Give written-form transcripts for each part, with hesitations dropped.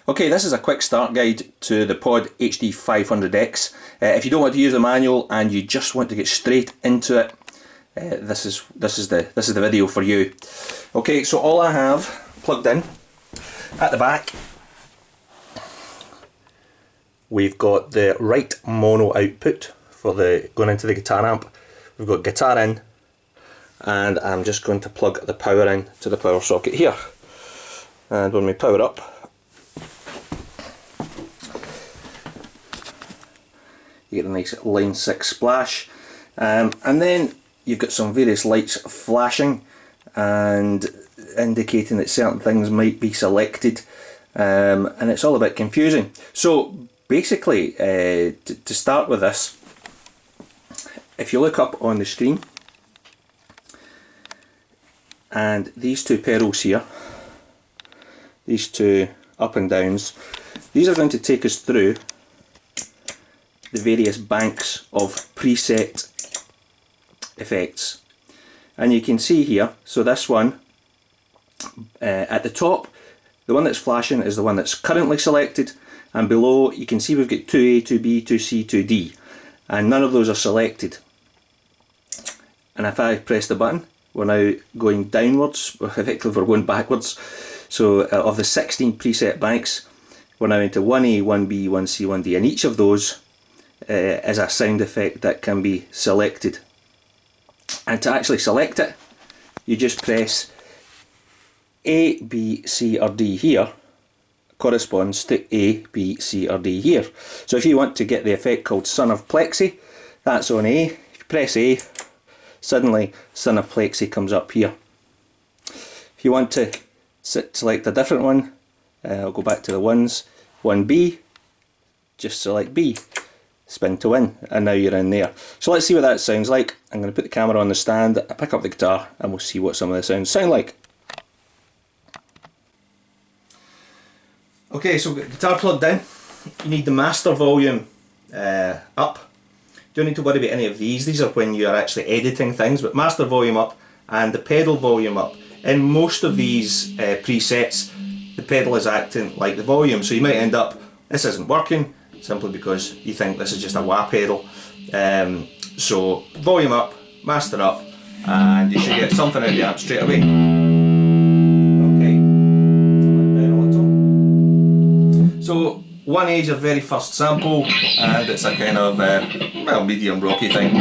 Okay, this is a quick start guide to the Pod Hd500x. If you don't want to use the manual and you just want to get straight into it, this is the video for you. Okay, so all I have plugged in at the back, we've got the right mono output for the going into the guitar amp. We've got guitar in, and I'm just going to plug the power in to the power socket here. And when we power up, you get a nice line 6 splash, and then you've got some various lights flashing and indicating that certain things might be selected, and it's all a bit confusing. So basically, to start with this, if you look up on the screen, and these two pedals here, these two up and downs, these are going to take us through the various banks of preset effects. And you can see here, so this one at the top, the one that's flashing is the one that's currently selected, and below you can see we've got 2A, 2B, 2C, 2D, and none of those are selected. And if I press the button, we're now going downwards, effectively we're going backwards. So of the 16 preset banks, we're now into 1A, 1B, 1C, 1D, and each of those is a sound effect that can be selected. And to actually select it, you just press A, B, C or D here corresponds to A, B, C or D here. So if you want to get the effect called Son of Plexi, that's on A. If you press A, suddenly Son of Plexi comes up here. If you want to select a different one, I'll go back to the ones, 1B, just select B, spin to win, and now you're in there. So let's see what that sounds like. I'm going to put the camera on the stand, I pick up the guitar, and we'll see what some of the sounds sound like. Okay, so guitar plugged in. You need the master volume up. Don't need to worry about any of these. These are when you are actually editing things, but master volume up and the pedal volume up. In most of these presets, the pedal is acting like the volume, so you might end up, this isn't working, simply because you think this is just a wah pedal. So volume up, master up, and you should get something out of the amp straight away. Okay, so 1A is your very first sample, and it's a kind of well, medium rocky thing.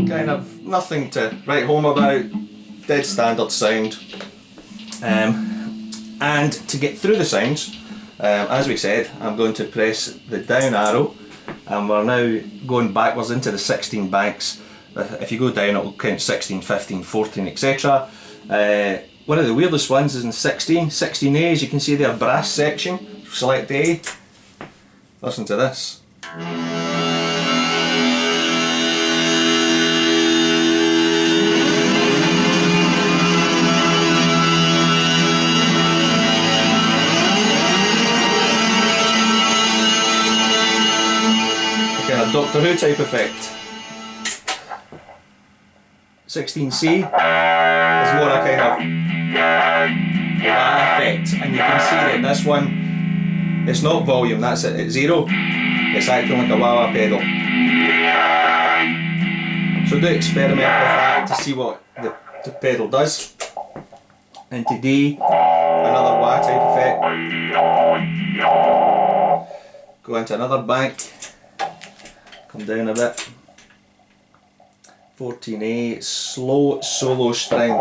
Kind of nothing to write home about, dead standard sound. And to get through the sounds, as we said, I'm going to press the down arrow, and we're now going backwards into the 16 banks. If you go down, it will count 16, 15, 14, etc. One of the weirdest ones is in 16. 16A, as you can see there, brass section. Select A. Listen to this. A Doctor Who type effect. 16C is more a kind of wah effect, and you can see that this one, it's not volume, that's it, it's 0. It's acting like a wah pedal. So do experiment with that to see what the pedal does. Into D, another wah type effect. Go into another bank. Come down a bit. 14A, slow solo string.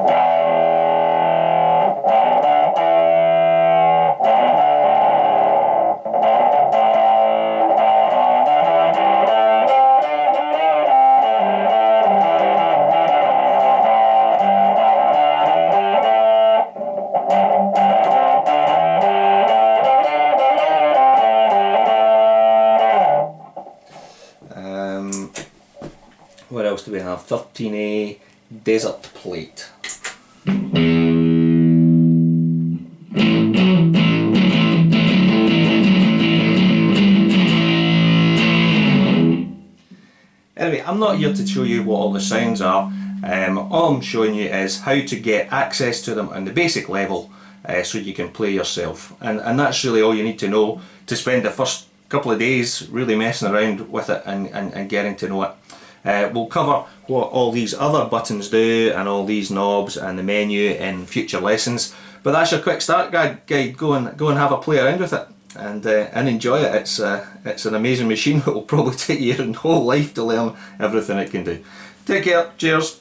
What else do we have? 13A, Desert Plate. I'm not here to show you what all the sounds are. All I'm showing you is how to get access to them on the basic level, so you can play yourself. And that's really all you need to know to spend the first couple of days really messing around with it and getting to know it. We'll cover what all these other buttons do and all these knobs and the menu in future lessons. But that's your quick start guide. Go and have a play around with it and enjoy it. It's an amazing machine that will probably take you your whole life to learn everything it can do. Take care. Cheers.